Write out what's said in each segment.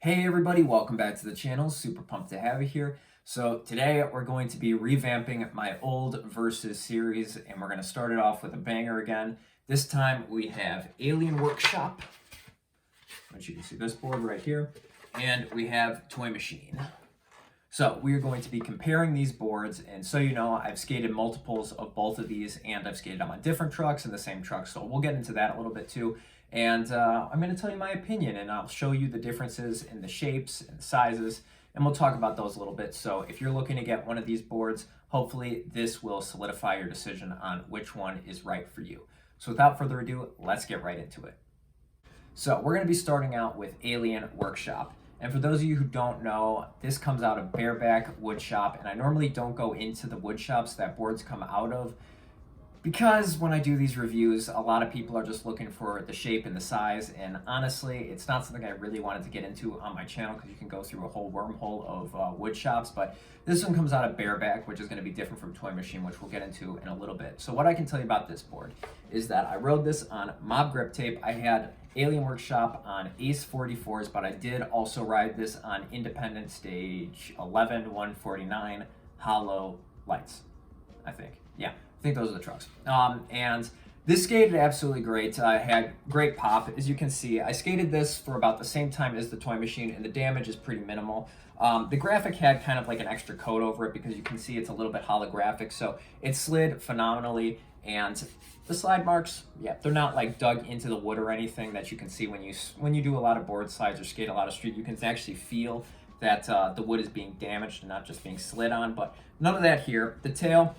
Hey everybody, welcome back to the channel. Super pumped to have you here. So today we're going to be revamping my old Versus series, and we're going to start it off with a banger again. This time we have Alien Workshop, which you can see this board right here, and we have Toy Machine. So we are going to be comparing these boards, and so you know, I've skated multiples of both of these, and I've skated them on different trucks and the same truck, so we'll get into that a little bit too. And I'm going to tell you my opinion, and I'll show you the differences in the shapes and the sizes, and we'll talk about those a little bit. So if you're looking to get one of these boards, hopefully this will solidify your decision on which one is right for you. So without further ado, let's get right into it. So we're going to be starting out with Alien Workshop. And for those of you who don't know, this comes out of Bareback Wood Shop, and I normally don't go into the wood shops that boards come out of because when I do these reviews, a lot of people are just looking for the shape and the size, and honestly, it's not something I really wanted to get into on my channel because you can go through a whole wormhole of wood shops, but this one comes out of Bareback, which is going to be different from Toy Machine, which we'll get into in a little bit. So what I can tell you about this board is that I rode this on Mob Grip Tape. I had Alien Workshop on Ace 44s, but I did also ride this on Independent Stage 11, 149 Hollow Lights, I think. Yeah, I think those are the trucks. And this skated absolutely great. I had great pop. As you can see, I skated this for about the same time as the Toy Machine, and the damage is pretty minimal. The graphic had kind of like an extra coat over it because you can see it's a little bit holographic, so it slid phenomenally. And the slide marks, yeah, they're not like dug into the wood or anything that you can see when you do a lot of board slides or skate a lot of street. You can actually feel that the wood is being damaged and not just being slid on, but none of that here. The tail,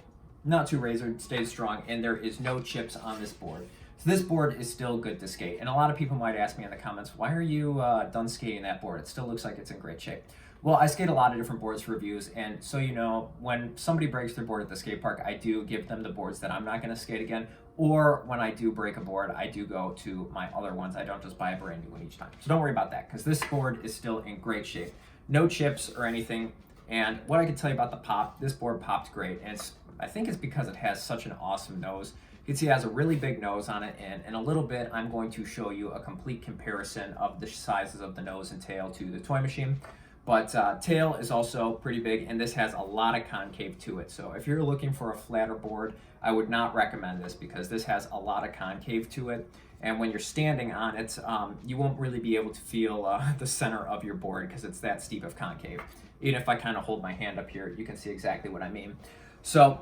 not too razored, stays strong, and there is no chips on this board. So this board is still good to skate. And a lot of people might ask me in the comments, why are you done skating that board? It still looks like it's in great shape. Well, I skate a lot of different boards for reviews, and so you know, when somebody breaks their board at the skate park, I do give them the boards that I'm not going to skate again, or when I do break a board, I do go to my other ones. I don't just buy a brand new one each time. So don't worry about that, because this board is still in great shape. No chips or anything, and what I can tell you about the pop, this board popped great, and I think it's because it has such an awesome nose. You can see it has a really big nose on it, and in a little bit, I'm going to show you a complete comparison of the sizes of the nose and tail to the Toy Machine. But tail is also pretty big, and this has a lot of concave to it. So if you're looking for a flatter board, I would not recommend this because this has a lot of concave to it. And when you're standing on it, you won't really be able to feel the center of your board because it's that steep of concave. Even if I kind of hold my hand up here, you can see exactly what I mean. So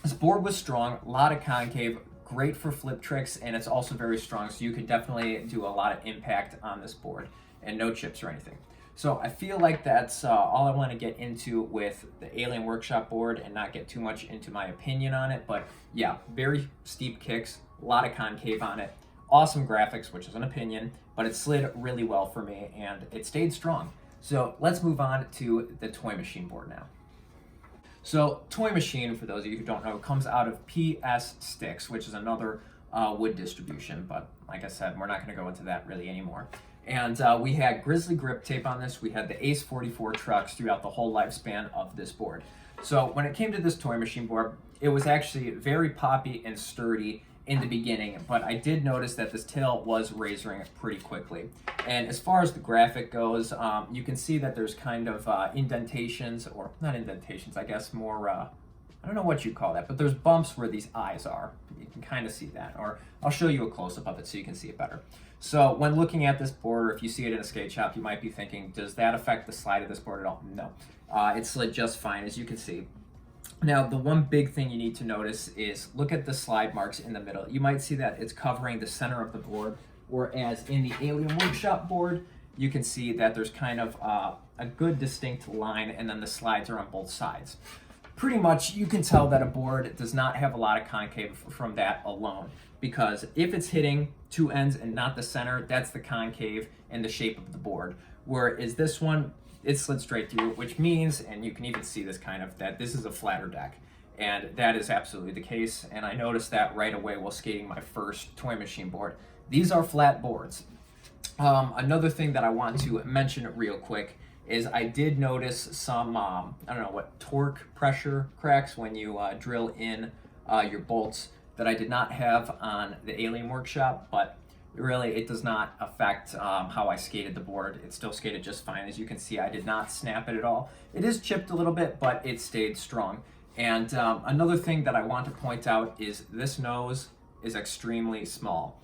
this board was strong, a lot of concave, great for flip tricks, and it's also very strong. So you can definitely do a lot of impact on this board and no chips or anything. So I feel like that's all I want to get into with the Alien Workshop board and not get too much into my opinion on it. But yeah, very steep kicks, a lot of concave on it, awesome graphics, which is an opinion, but it slid really well for me and it stayed strong. So let's move on to the Toy Machine board now. So Toy Machine, for those of you who don't know, comes out of PS Sticks, which is another wood distribution. But like I said, we're not going to go into that really anymore. And we had Grizzly Grip Tape on this. We had the Ace 44 trucks throughout the whole lifespan of this board. So when it came to this Toy Machine board, it was actually very poppy and sturdy in the beginning, but I did notice that this tail was razoring pretty quickly. And as far as the graphic goes, you can see that there's kind of indentations, or not indentations, I guess more, I don't know what you call that, but there's bumps where these eyes are. You can kind of see that, or I'll show you a close-up of it so you can see it better. So when looking at this board, or if you see it in a skate shop, you might be thinking, does that affect the slide of this board at all? No, it slid just fine, as you can see. Now, the one big thing you need to notice is look at the slide marks in the middle. You might see that it's covering the center of the board, whereas in the Alien Workshop board, you can see that there's kind of a good distinct line, and then the slides are on both sides. Pretty much, you can tell that a board does not have a lot of concave from that alone, because if it's hitting two ends and not the center, that's the concave and the shape of the board. Whereas this one, it slid straight through, which means, and you can even see this kind of, that this is a flatter deck. And that is absolutely the case, and I noticed that right away while skating my first Toy Machine board. These are flat boards. Another thing that I want to mention real quick is I did notice some, I don't know what, torque pressure cracks when you drill in your bolts that I did not have on the Alien Workshop, but really, it does not affect how I skated the board. It still skated just fine. As you can see, I did not snap it at all. It is chipped a little bit, but it stayed strong. And another thing that I want to point out is this nose is extremely small.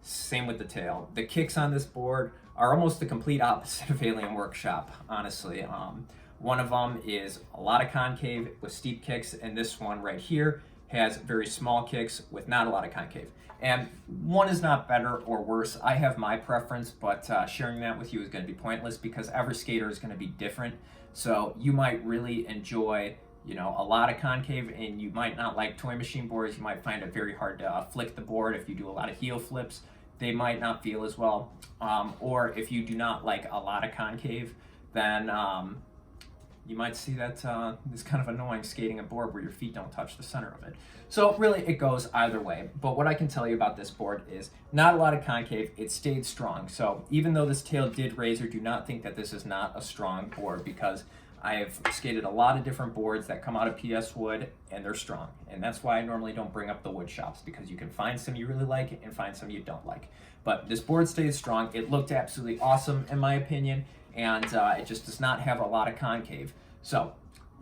Same with the tail. The kicks on this board are almost the complete opposite of Alien Workshop, honestly. One of them is a lot of concave with steep kicks, and this one right here has very small kicks with not a lot of concave. And one is not better or worse. I have my preference, but sharing that with you is going to be pointless because every skater is going to be different. So you might really enjoy, you know, a lot of concave, and you might not like toy machine boards. You might find it very hard to flick the board if you do a lot of heel flips. They might not feel as well. Or if you do not like a lot of concave, then you might see that it's kind of annoying skating a board where your feet don't touch the center of it. So really it goes either way. But what I can tell you about this board is not a lot of concave, it stayed strong. So even though this tail did razor, do not think that this is not a strong board, because I have skated a lot of different boards that come out of PS Wood and they're strong. And that's why I normally don't bring up the wood shops, because you can find some you really like and find some you don't like. But this board stays strong. It looked absolutely awesome in my opinion, and it just does not have a lot of concave. So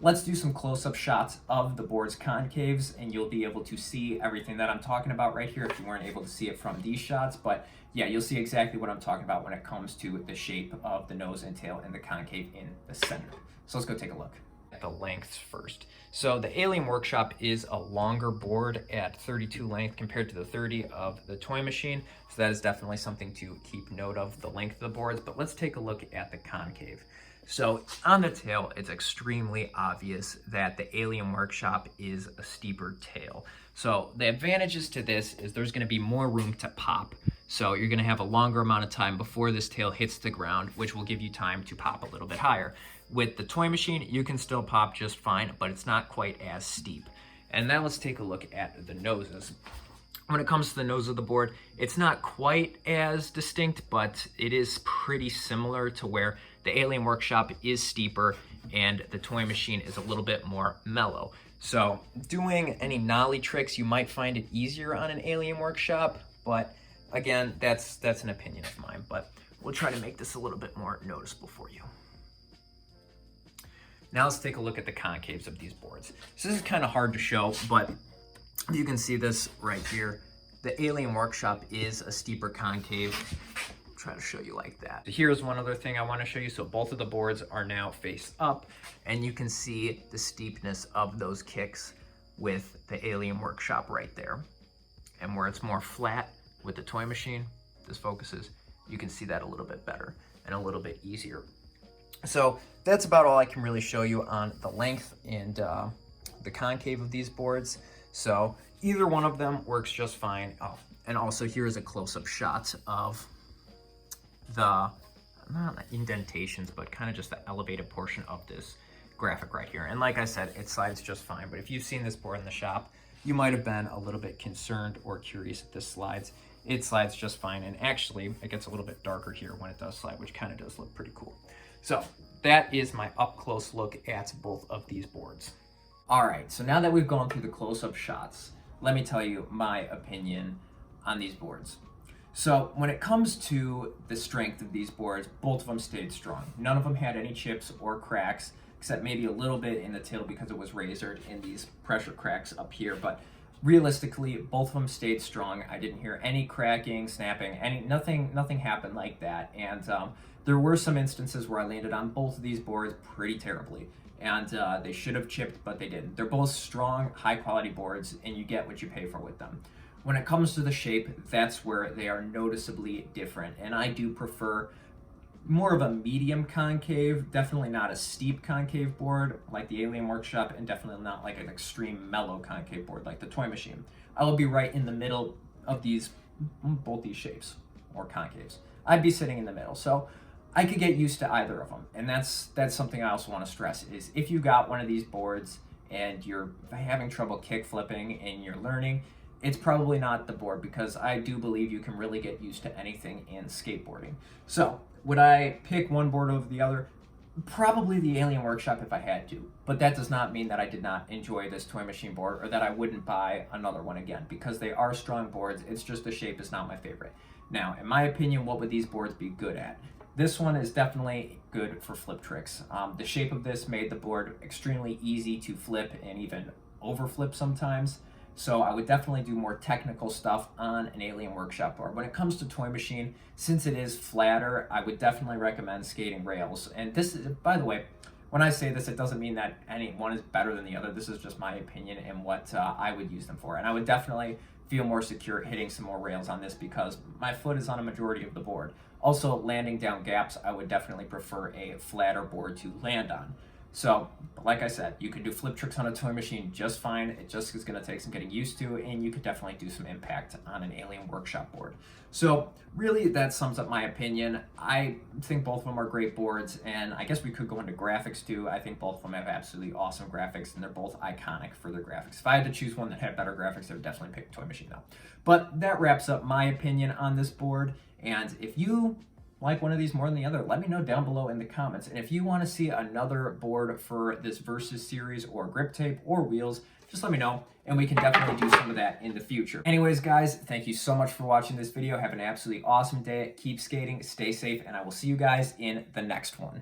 let's do some close-up shots of the board's concaves, and you'll be able to see everything that I'm talking about right here if you weren't able to see it from these shots. But yeah, you'll see exactly what I'm talking about when it comes to the shape of the nose and tail and the concave in the center. So let's go take a look at the lengths first. So the Alien Workshop is a longer board at 32 length compared to the 30 of the Toy Machine. So that is definitely something to keep note of, the length of the boards. But let's take a look at the concave. So on the tail, it's extremely obvious that the Alien Workshop is a steeper tail. So the advantages to this is there's going to be more room to pop. So you're going to have a longer amount of time before this tail hits the ground, which will give you time to pop a little bit higher. With the Toy Machine, you can still pop just fine, but it's not quite as steep. And now let's take a look at the noses. When it comes to the nose of the board, it's not quite as distinct, but it is pretty similar to where the Alien Workshop is steeper and the Toy Machine is a little bit more mellow. So doing any nollie tricks, you might find it easier on an Alien Workshop, but again, that's an opinion of mine, but we'll try to make this a little bit more noticeable for you. Now let's take a look at the concaves of these boards. So this is kind of hard to show, but you can see this right here. The Alien Workshop is a steeper concave. I'll try to show you like that. So here's one other thing I want to show you. So both of the boards are now face up, and you can see the steepness of those kicks with the Alien Workshop right there. And where it's more flat with the Toy Machine, this focuses, you can see that a little bit better and a little bit easier. So that's about all I can really show you on the length and the concave of these boards. So either one of them works just fine. Oh, and also here's a close-up shot of the, not indentations, but kind of just the elevated portion of this graphic right here. And like I said, it slides just fine. But if you've seen this board in the shop, you might have been a little bit concerned or curious if this slides. It slides just fine. And actually, it gets a little bit darker here when it does slide, which kind of does look pretty cool. So that is my up-close look at both of these boards. All right, so now that we've gone through the close-up shots, let me tell you my opinion on these boards. So when it comes to the strength of these boards, both of them stayed strong. None of them had any chips or cracks, except maybe a little bit in the tail because it was razored in these pressure cracks up here. But realistically, both of them stayed strong. I didn't hear any cracking, snapping, nothing happened like that. And there were some instances where I landed on both of these boards pretty terribly. And they should have chipped, but they didn't. They're both strong, high-quality boards, and you get what you pay for with them. When it comes to the shape, that's where they are noticeably different. And I do prefer more of a medium concave, definitely not a steep concave board like the Alien Workshop, and definitely not like an extreme mellow concave board like the Toy Machine. I will be right in the middle of both these shapes, or concaves. I'd be sitting in the middle. So I could get used to either of them. And that's something I also want to stress is if you got one of these boards and you're having trouble kick flipping and you're learning, it's probably not the board, because I do believe you can really get used to anything in skateboarding. So would I pick one board over the other? Probably the Alien Workshop if I had to, but that does not mean that I did not enjoy this Toy Machine board or that I wouldn't buy another one again, because they are strong boards. It's just the shape is not my favorite. Now, in my opinion, what would these boards be good at? This one is definitely good for flip tricks. The shape of this made the board extremely easy to flip and even overflip sometimes. So I would definitely do more technical stuff on an Alien Workshop board. When it comes to Toy Machine, since it is flatter, I would definitely recommend skating rails. And this is, by the way, when I say this, it doesn't mean that any one is better than the other. This is just my opinion and what I would use them for. And I would definitely feel more secure hitting some more rails on this because my foot is on a majority of the board. Also, landing down gaps, I would definitely prefer a flatter board to land on. So, like I said, you can do flip tricks on a Toy Machine just fine. It just is going to take some getting used to, and you could definitely do some impact on an Alien Workshop board. So, really, that sums up my opinion. I think both of them are great boards, and I guess we could go into graphics too. I think both of them have absolutely awesome graphics, and they're both iconic for their graphics. If I had to choose one that had better graphics, I would definitely pick Toy Machine though. But that wraps up my opinion on this board, and if you like one of these more than the other, let me know down below in the comments. And if you want to see another board for this Versus series or grip tape or wheels, just let me know and we can definitely do some of that in the future. Anyways, guys, thank you so much for watching this video. Have an absolutely awesome day. Keep skating, stay safe, and I will see you guys in the next one.